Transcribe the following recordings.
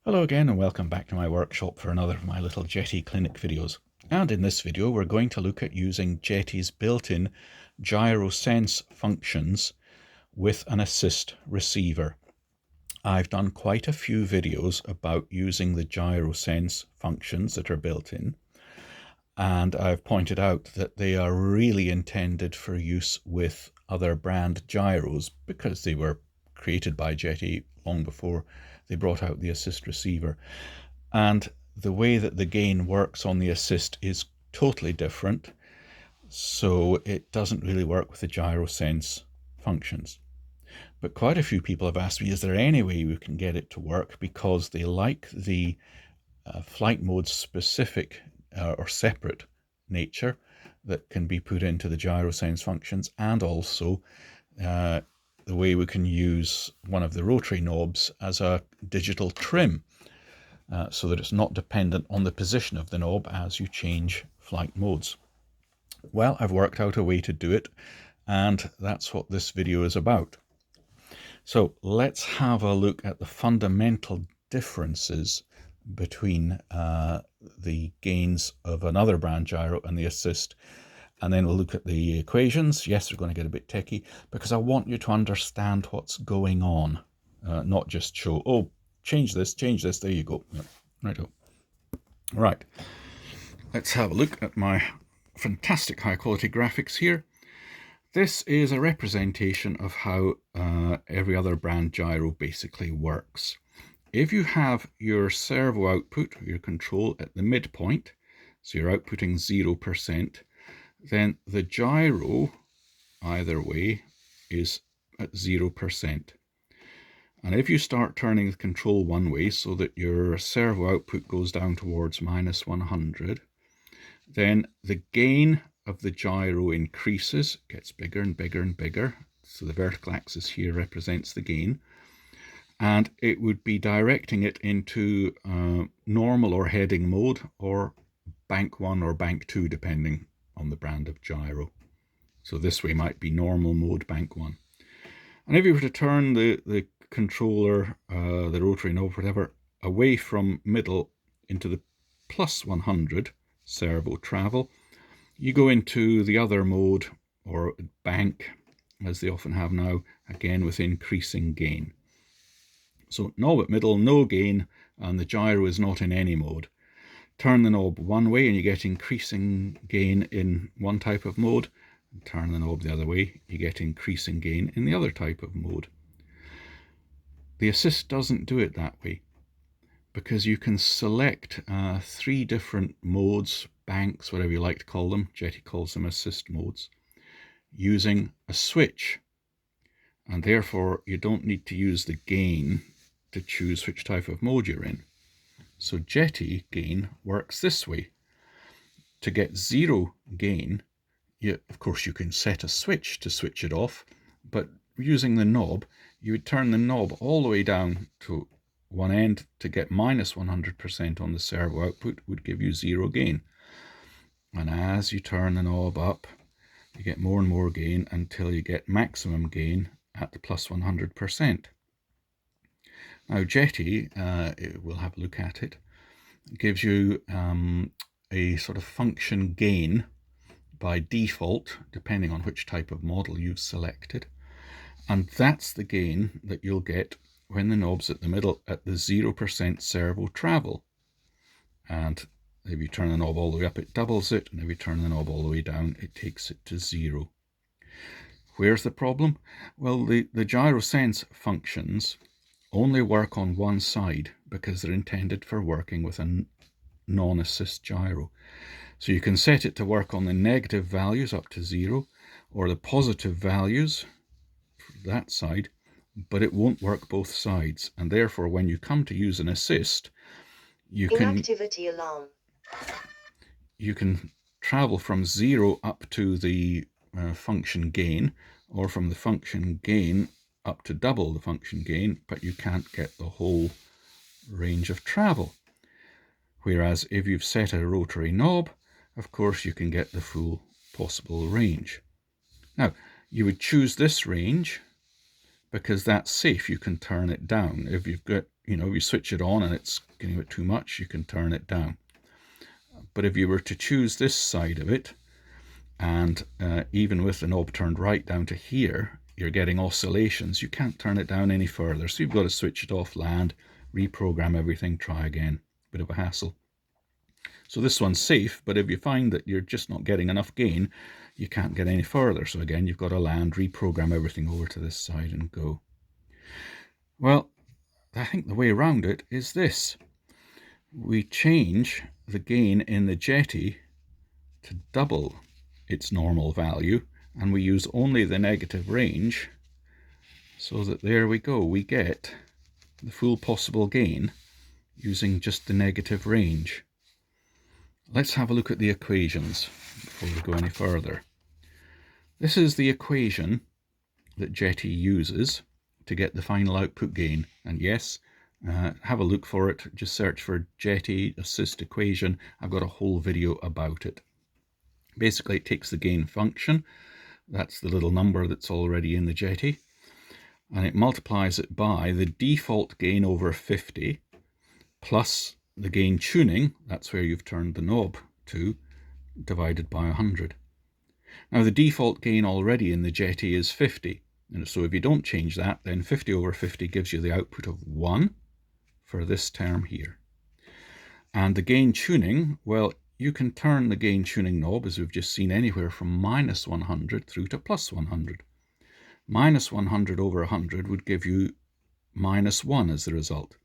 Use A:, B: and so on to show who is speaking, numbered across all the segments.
A: Hello again and welcome back to my workshop for another of my little Jetty clinic videos. And in this video we're going to look at using Jetty's built-in Gyro Sense functions with an assist receiver. I've done quite a few videos about using the Gyro Sense functions that are built in, and I've pointed out that they are really intended for use with other brand gyros because they were created by Jeti long before they brought out the assist receiver. And the way that the gain works on the assist is totally different, so it doesn't really work with the Gyro Sense functions. But quite a few people have asked me, is there any way we can get it to work, because they like the flight mode specific or separate nature that can be put into the Gyro Settings functions, and also the way we can use one of the rotary knobs as a digital trim so that it's not dependent on the position of the knob as you change flight modes. Well, I've worked out a way to do it, and that's what this video is about. So let's have a look at the fundamental differences between the gains of another brand gyro and the assist, and then we'll look at the equations. Yes, we're going to get a bit techie because I want you to understand what's going on, not just show, oh, change this, there you go. Yep. Right, let's have a look at my fantastic high quality graphics here. This is a representation of how every other brand gyro basically works. If you have your servo output, your control at the midpoint, so you're outputting 0%, then the gyro, either way, is at 0%. And if you start turning the control one way so that your servo output goes down towards -100, then the gain of the gyro increases, gets bigger and bigger and bigger. So the vertical axis here represents the gain. And it would be directing it into normal or heading mode, or bank 1 or bank 2, depending on the brand of gyro. So this way might be normal mode, bank 1. And if you were to turn the controller, the rotary knob, whatever, away from middle into the +100 servo travel, you go into the other mode, or bank, as they often have now, again with increasing gain. So knob at middle, no gain, and the gyro is not in any mode. Turn the knob one way and you get increasing gain in one type of mode. Turn the knob the other way, you get increasing gain in the other type of mode. The assist doesn't do it that way, because you can select 3 different modes, banks, whatever you like to call them. Jeti calls them assist modes, using a switch. And therefore you don't need to use the gain to choose which type of mode you're in. So Jeti gain works this way. To get 0 gain, of course you can set a switch to switch it off, but using the knob, you would turn the knob all the way down to one end to get -100% on the servo output, would give you 0 gain. And as you turn the knob up, you get more and more gain until you get maximum gain at the +100%. Now Jeti, we'll have a look at it, gives you a sort of function gain by default, depending on which type of model you've selected. And that's the gain that you'll get when the knob's at the middle at the 0% servo travel. And if you turn the knob all the way up, it doubles it, and if you turn the knob all the way down, it takes it to 0. Where's the problem? Well, the Gyro Sense functions only work on one side because they're intended for working with a non-assist gyro. So you can set it to work on the negative values up to 0, or the positive values for that side, but it won't work both sides. And therefore, when you come to use an assist, you can travel from 0 up to the function gain, or from the function gain up to double the function gain, but you can't get the whole range of travel. Whereas if you've set a rotary knob, of course you can get the full possible range. Now, you would choose this range because that's safe. You can turn it down. If you've got you know, if you switch it on and it's getting a bit too much, you can turn it down. But if you were to choose this side of it, and even with the knob turned right down to here, you're getting oscillations. You can't turn it down any further. So you've got to switch it off, land, reprogram everything, try again. Bit of a hassle. So this one's safe, but if you find that you're just not getting enough gain, you can't get any further. So again, you've got to land, reprogram everything over to this side and go. Well, I think the way around it is this. We change the gain in the Jetty to double its normal value, and we use only the negative range, so that there we go, we get the full possible gain using just the negative range. Let's have a look at the equations before we go any further. This is the equation that Jetty uses to get the final output gain, and yes, have a look for it. Just search for Jetty assist equation. I've got a whole video about it. Basically, it takes the gain function, that's the little number that's already in the Jetty, and it multiplies it by the default gain over 50 plus the gain tuning, that's where you've turned the knob to, divided by 100. Now the default gain already in the Jetty is 50, and so if you don't change that, then 50 over 50 gives you the output of 1 for this term here. And the gain tuning, well, you can turn the gain tuning knob, as we've just seen, anywhere from minus 100 through to plus 100. Minus 100 over 100 would give you minus 1 as the result.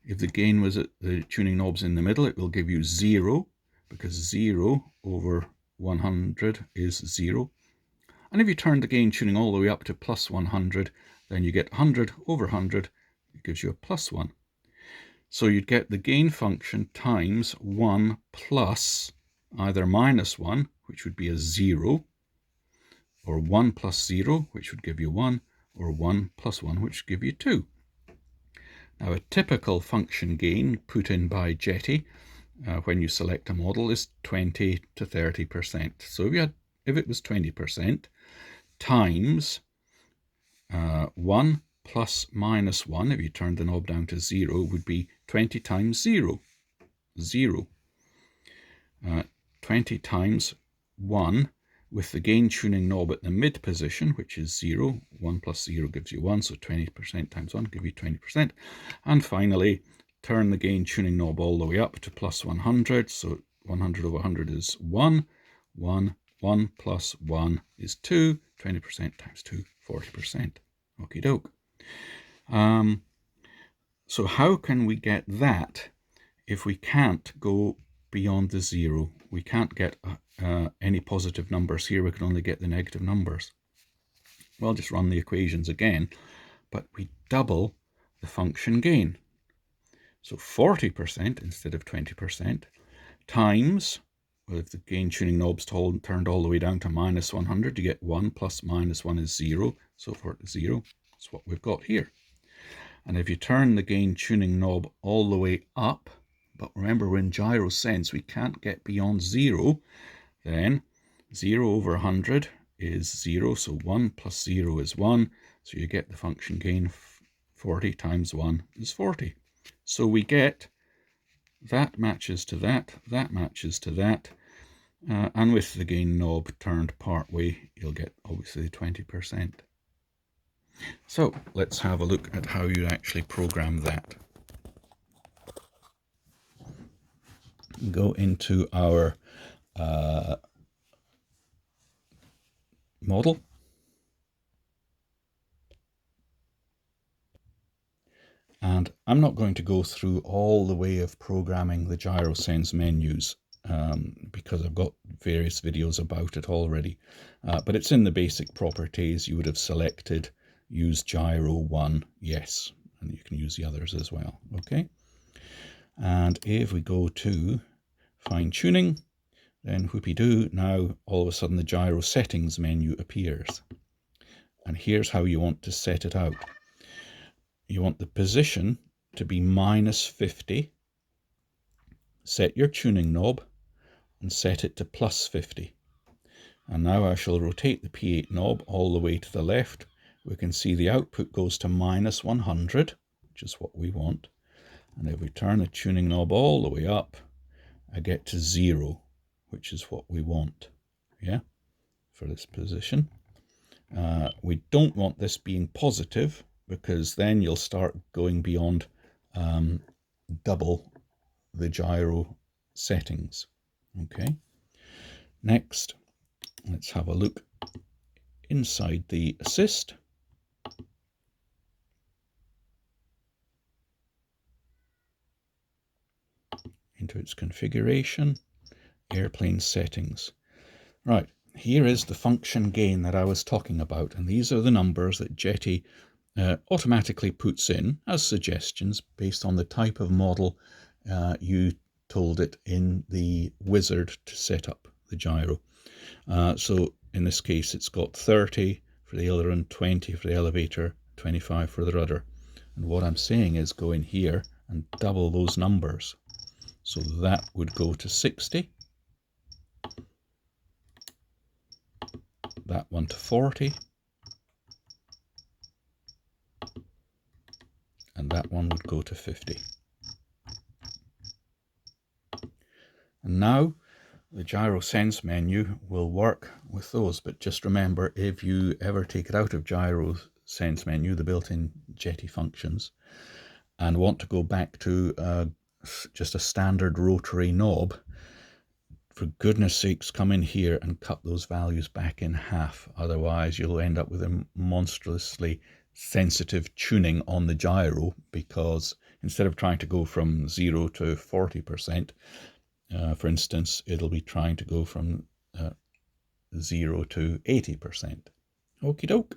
A: If the gain was at the tuning knob's in the middle, it will give you 0, because 0 over 100 is 0. And if you turn the gain tuning all the way up to plus 100, then you get 100 over 100, it gives you a plus 1. So you'd get the gain function times 1 plus either minus 1, which would be a 0, or 1 plus 0, which would give you 1, or 1 plus 1, which would give you 2. Now a typical function gain put in by Jetty when you select a model is 20 to 30%. So if it was 20% times 1 plus minus 1, if you turn the knob down to 0, would be 20 times 0, 0. 20 times 1 with the gain tuning knob at the mid position, which is 0. 1 plus 0 gives you 1, so 20% times 1 gives you 20%. And finally, turn the gain tuning knob all the way up to plus 100, so 100 over 100 is 1, 1, 1 plus 1 is 2, 20% times 2, 40%. Okie doke. So how can we get that if we can't go beyond the 0? We can't get any positive numbers here, we can only get the negative numbers. Well, just run the equations again, but we double the function gain. So 40% instead of 20% times, well, if the gain tuning knob's turned all the way down to minus 100, you get 1 plus minus 1 is 0, so for 0, that's what we've got here. And if you turn the gain tuning knob all the way up, but remember we're in Gyro Sense, we can't get beyond 0, then 0 over 100 is 0, so 1 plus 0 is 1, so you get the function gain 40 times 1 is 40. So we get that matches to that, that matches to that, and with the gain knob turned part way, you'll get obviously 20%. So let's have a look at how you actually program that. Go into our model. And I'm not going to go through all the way of programming the Gyro Sense menus because I've got various videos about it already. But it's in the basic properties. You would have selected use Gyro 1, yes, and you can use the others as well, okay? And if we go to fine tuning, then whoopie-doo, now all of a sudden the Gyro Settings menu appears. And here's how you want to set it out. You want the position to be minus 50, set your tuning knob and set it to plus 50. And now I shall rotate the P8 knob all the way to the left. We can see the output goes to minus 100, which is what we want. And if we turn the tuning knob all the way up, I get to 0, which is what we want, yeah, for this position. We don't want this being positive, because then you'll start going beyond double the gyro settings. Okay, next let's have a look inside the assist. Into its configuration, airplane settings. Right, here is the function gain that I was talking about, and these are the numbers that Jetty automatically puts in as suggestions based on the type of model you told it in the wizard to set up the gyro. So in this case it's got 30 for the aileron, 20 for the elevator, 25 for the rudder. And what I'm saying is go in here and double those numbers. So that would go to 60, that one to 40, and that one would go to 50. And now the Gyro Sense menu will work with those, but just remember, if you ever take it out of Gyro Sense menu, the built-in Jetty functions, and want to go back to just a standard rotary knob, for goodness sakes come in here and cut those values back in half, otherwise you'll end up with a monstrously sensitive tuning on the gyro, because instead of trying to go from 0 to 40%, for instance, it'll be trying to go from 0 to 80%. Okie doke.